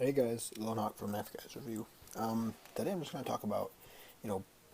Hey guys, Lone Hawk from Knife Guys Review. Today I'm just going to talk about,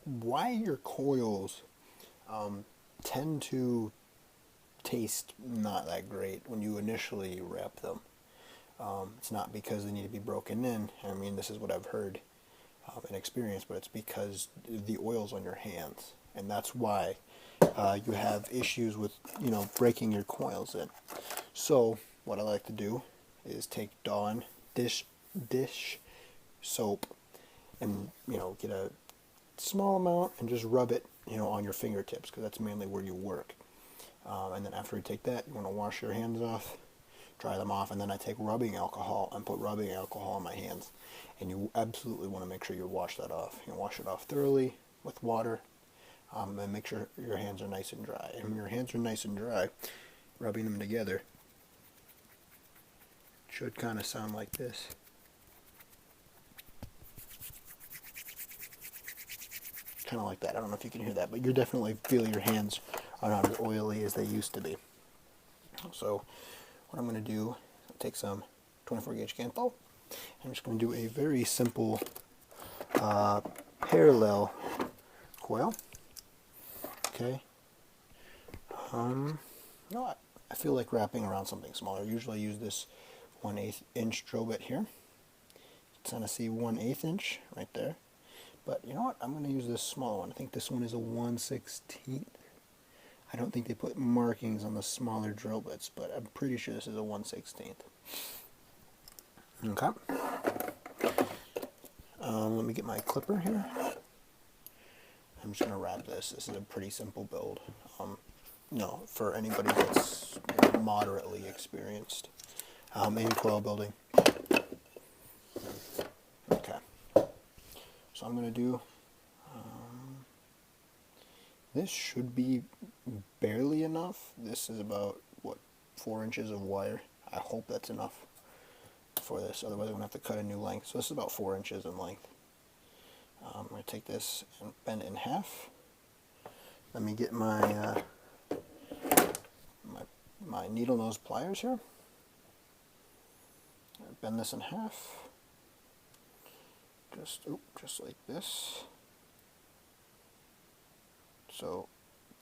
why your coils tend to taste not that great when you initially wrap them. It's not because they need to be broken in. I mean, this is what I've heard and experienced, but it's because the oil's on your hands, and that's why you have issues with, breaking your coils in. So what I like to do is take Dawn dish soap and get a small amount and just rub it on your fingertips, because that's mainly where you work. And then after you take that, you want to wash your hands off, dry them off, and then I take rubbing alcohol and put rubbing alcohol on my hands. And you absolutely want to make sure you wash that off. You wash it off thoroughly with water, and make sure your hands are nice and dry. And when your hands are nice and dry, rubbing them together should kind of sound like this. Kind of like that. I don't know if you can hear that, but you definitely feel your hands are not as oily as they used to be. So what I'm going to do, I'll take some 24 gauge Canthal. I'm just going to do a very simple parallel coil. Okay. I feel like wrapping around something smaller. Usually I use this 1/8 inch drill bit here. You kind of see 1/8 inch right there. But you know what? I'm going to use this smaller one. I think this one is a 1/16. I don't think they put markings on the smaller drill bits, but I'm pretty sure this is a 1/16. Okay. Let me get my clipper here. I'm just going to wrap this. This is a pretty simple build. For anybody that's moderately experienced in coil building. Okay. So I'm going to do, this should be barely enough. This is about, 4 inches of wire. I hope that's enough for this, otherwise I'm going to have to cut a new length. So this is about 4 inches in length. I'm going to take this and bend it in half. Let me get my my needle nose pliers here. Bend this in half. Just like this. So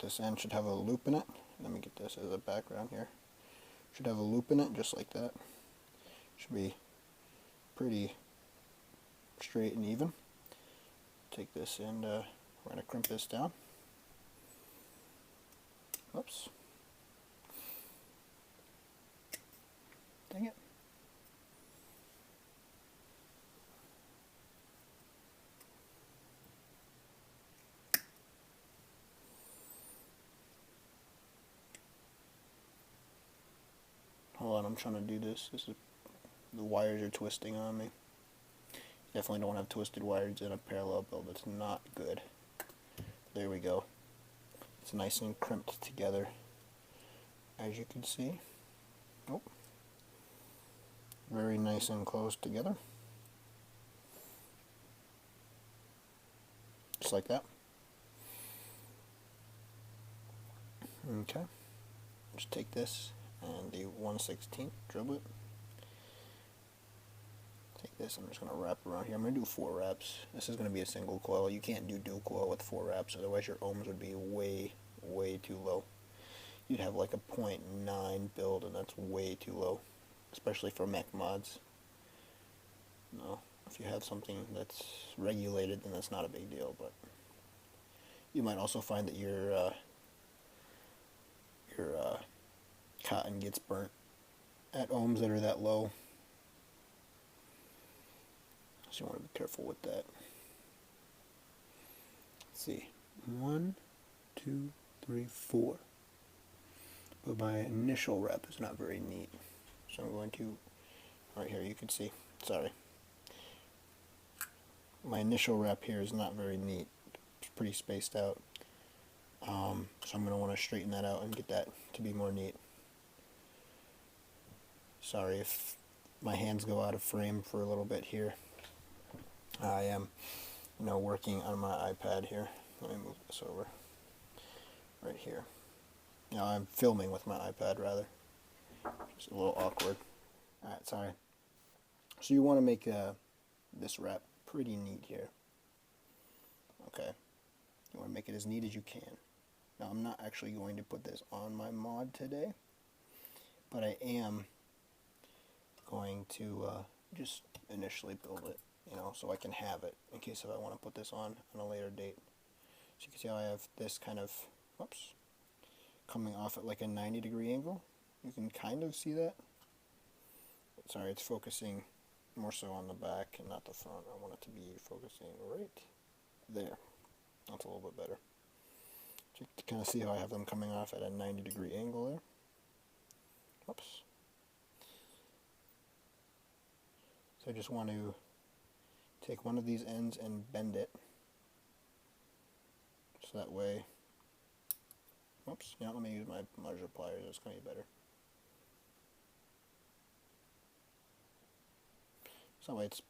this end should have a loop in it. Let me get this as a background here. Should have a loop in it, just like that. Should be pretty straight and even. Take this and we're going to crimp this down. Whoops. Dang it. Hold on, I'm trying to do this. The wires are twisting on me. Definitely don't have twisted wires in a parallel build. It's not good. There we go. It's nice and crimped together, as you can see. Oh, very nice and close together. Just like that. Okay. Just take this and the 1/16 drill bit. Take this, I'm just going to wrap around here. I'm going to do 4 wraps. This is going to be a single coil. You can't do dual coil with 4 wraps, otherwise your ohms would be way, way too low. You'd have like a 0.9 build, and that's way too low, especially for mech mods. No, if you have something that's regulated, then that's not a big deal, but you might also find that your cotton gets burnt at ohms that are that low. So you want to be careful with that. Let's see. 1, 2, 3, 4. But my initial wrap is not very neat. So I'm going to, right here you can see, sorry. My initial wrap here is not very neat. It's pretty spaced out. So I'm going to want to straighten that out and get that to be more neat. Sorry if my hands go out of frame for a little bit here. I am, working on my iPad here. Let me move this over. Right here. I'm filming with my iPad, rather. Just a little awkward. Alright, sorry. So you want to make this wrap pretty neat here. Okay, you want to make it as neat as you can. Now I'm not actually going to put this on my mod today, but I am going to just initially build it, you know, so I can have it in case if I want to put this on a later date. So you can see how I have this kind of, whoops, coming off at like a 90-degree angle. You can kind of see that. Sorry, it's focusing more so on the back and not the front. I want it to be focusing right there. That's a little bit better. So you can kind of see how I have them coming off at a 90-degree angle there. Whoops. So I just want to take one of these ends and bend it. So that way, whoops, you know, let me use my larger pliers, it's going to be better. So that way it's,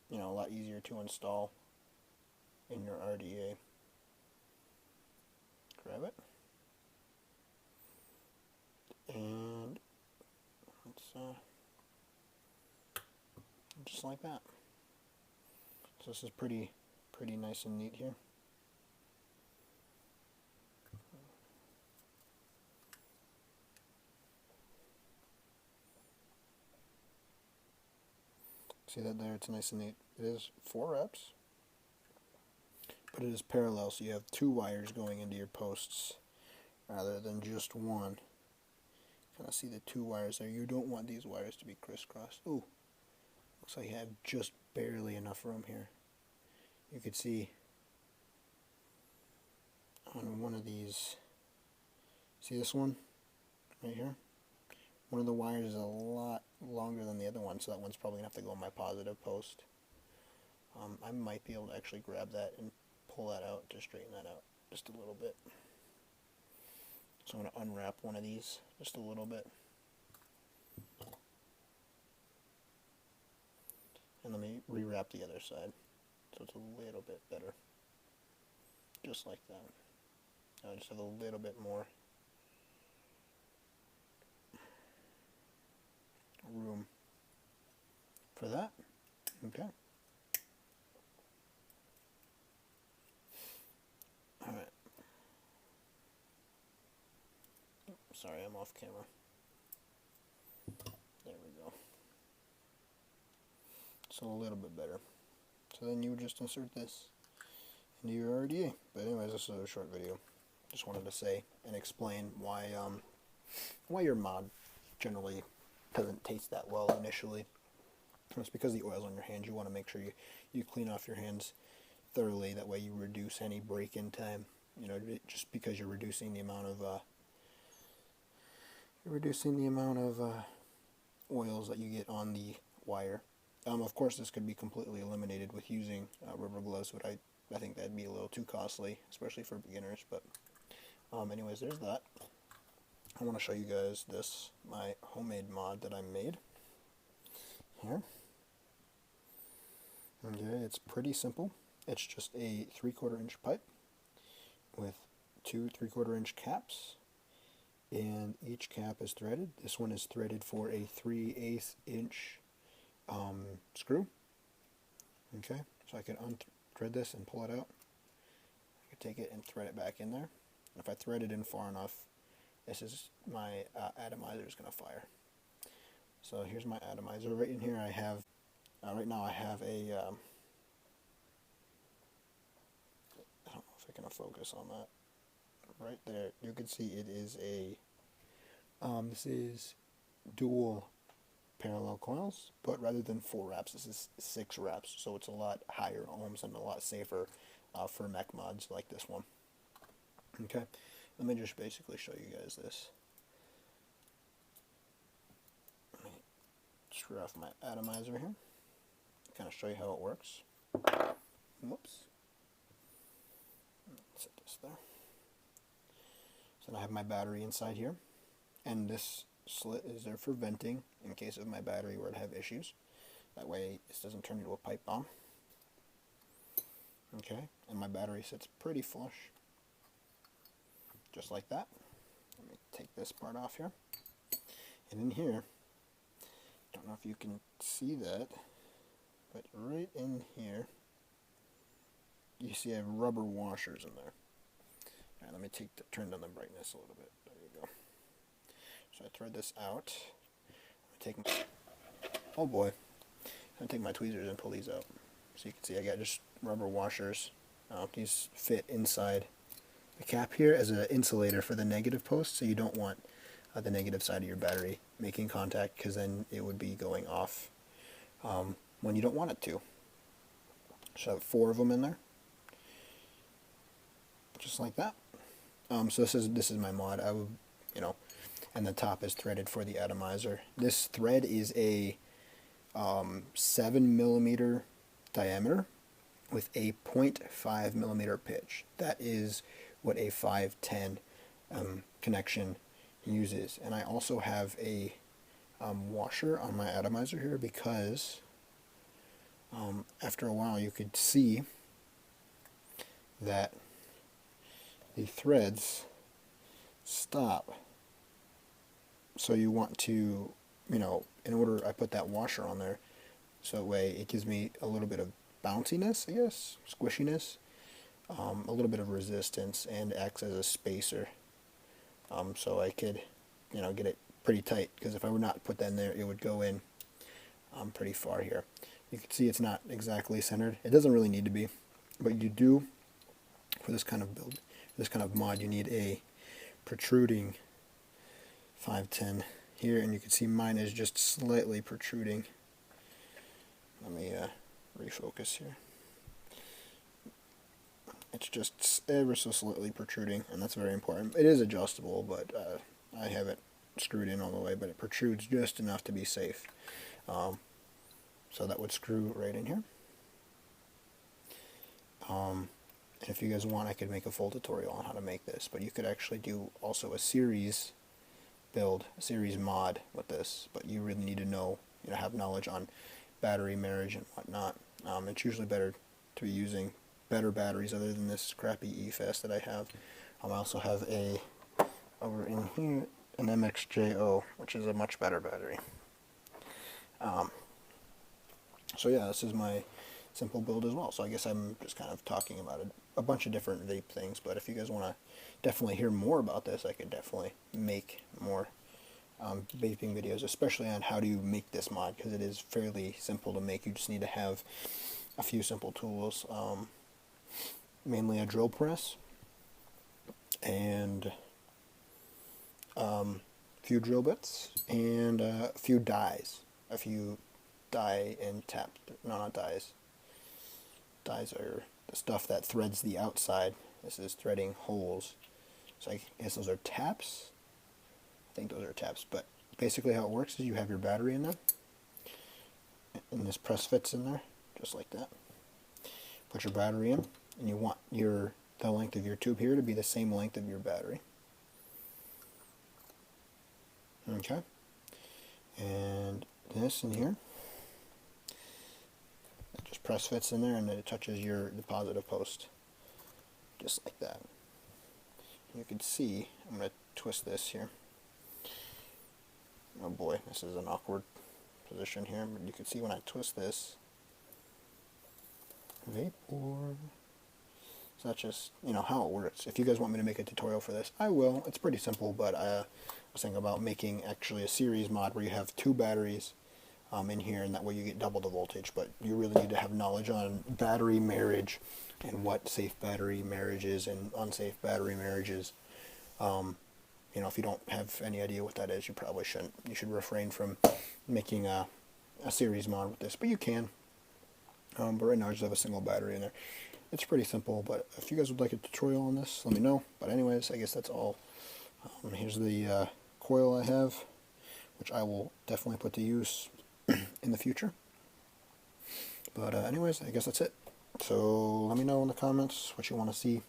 you know, a lot easier to install in your RDA. Grab it. And it's just like that. So this is pretty nice and neat here. See that there? It's nice and neat. It is 4 reps, but it is parallel, so you have 2 wires going into your posts rather than just one. Kind of see the 2 wires there. You don't want these wires to be crisscrossed. Ooh, looks like you have just barely enough room here. You could see on one of these, see this one right here? One of the wires is a lot longer than the other one, so that one's probably going to have to go on my positive post. I might be able to actually grab that and pull that out to straighten that out just a little bit. So I'm going to unwrap one of these just a little bit. And let me rewrap the other side so it's a little bit better. Just like that. Now I just have a little bit more room for that. Okay. Alright. Sorry, I'm off camera. There we go. So a little bit better. So then you would just insert this into your RDA. But anyways, this is a short video. Just wanted to say and explain why your mod generally doesn't taste that well initially. It's because the oil's on your hands. You want to make sure you clean off your hands thoroughly. That way you reduce any break-in time. You know, just because you're reducing the amount of oils that you get on the wire. Of course, this could be completely eliminated with using rubber gloves, but I think that'd be a little too costly, especially for beginners. But anyways, there's that. I want to show you guys this, my homemade mod that I made here. Okay, it's pretty simple. It's just a 3/4 inch pipe with 2 3/4 inch caps, and each cap is threaded. This one is threaded for a 3/8 inch screw. Okay, so I can unthread this and pull it out. I can take it and thread it back in there. If I thread it in far enough, this is my atomizer is going to fire. So here's my atomizer. Right in here I have, right now I have a, I don't know if I can focus on that. Right there, you can see it is a, this is dual parallel coils, but rather than 4 wraps, this is 6 wraps, so it's a lot higher ohms and a lot safer for mech mods like this one. Okay, let me just basically show you guys this. Let me screw off my atomizer here, kind of show you how it works. Whoops. Set this there. So then I have my battery inside here, and this slit is there for venting in case of my battery were to have issues. That way this doesn't turn into a pipe bomb. Okay, and my battery sits pretty flush, just like that. Let me take this part off here. And in here, don't know if you can see that, But right in here, you see I have rubber washers in there. Alright, let me turn down the brightness a little bit. There you go. So I thread this out. Oh boy. I'm going to take my tweezers and pull these out. So you can see I got just rubber washers. These fit inside the cap here as an insulator for the negative post, so you don't want the negative side of your battery making contact, because then it would be going off when you don't want it to. So I have 4 of them in there, just like that. So this is my mod. I would, and the top is threaded for the atomizer. This thread is a 7 millimeter diameter with a 0.5 millimeter pitch. That is what a 510 connection uses. And I also have a washer on my atomizer here, because after a while you could see that the threads stop. So you want to, in order, I put that washer on there so that way it gives me a little bit of bounciness, I guess, squishiness, a little bit of resistance, and acts as a spacer. So I could, get it pretty tight, because if I would not put that in there, it would go in pretty far here. You can see it's not exactly centered. It doesn't really need to be, but you do, for this kind of build, this kind of mod, you need a protruding 510 here, and you can see mine is just slightly protruding. Let me refocus here. It's just ever so slightly protruding, and that's very important. It is adjustable, but I have it screwed in all the way, but it protrudes just enough to be safe. So that would screw right in here. And if you guys want, I could make a full tutorial on how to make this, but you could actually do also a series build, a series mod with this, but you really need to know, have knowledge on battery marriage and whatnot. It's usually better to be using better batteries other than this crappy EFS that I have. I also have over in here, an MXJO, which is a much better battery. So yeah, this is my simple build as well. So I guess I'm just kind of talking about a bunch of different vape things, but if you guys want to definitely hear more about this, I could definitely make more vaping videos, especially on how to make this mod, because it is fairly simple to make. You just need to have a few simple tools, mainly a drill press and a few drill bits and a few dies, die and tap, no, not dies. Dies are the stuff that threads the outside. This is threading holes. So I guess those are taps. I think those are taps. But basically how it works is you have your battery in there, and this press fits in there, just like that. Put your battery in, and you want the length of your tube here to be the same length of your battery. Okay. And this in here, it just press fits in there, and then it touches the positive post, just like that. You can see, I'm going to twist this here. Oh boy, this is an awkward position here, but you can see when I twist this, vapor. So that's just, how it works. If you guys want me to make a tutorial for this, I will. It's pretty simple, but I was thinking about making actually a series mod where you have 2 batteries in here, and that way you get double the voltage. But you really need to have knowledge on battery marriage and what safe battery marriage is and unsafe battery marriage is. If you don't have any idea what that is, you probably shouldn't. You should refrain from making a series mod with this, but you can. But right now I just have a single battery in there. It's pretty simple, but if you guys would like a tutorial on this, let me know. But anyways, I guess that's all. Here's the coil I have, which I will definitely put to use in the future. But anyways, I guess that's it. So let me know in the comments what you want to see.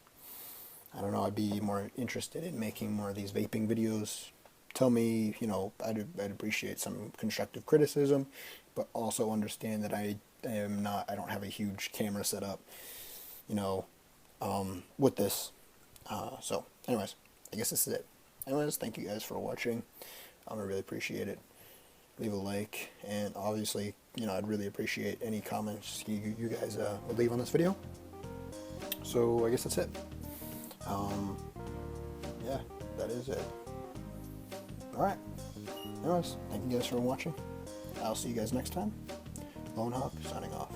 I don't know, I'd be more interested in making more of these vaping videos. Tell me, I'd appreciate some constructive criticism, but also understand that I don't have a huge camera set up, with this. So anyways, I guess this is it. Anyways, thank you guys for watching. I really appreciate it. leave a like, and obviously, I'd really appreciate any comments you guys would leave on this video. So I guess that's it. Yeah, that is it. Alright. Anyways, thank you guys for watching. I'll see you guys next time. Lone Hawk signing off.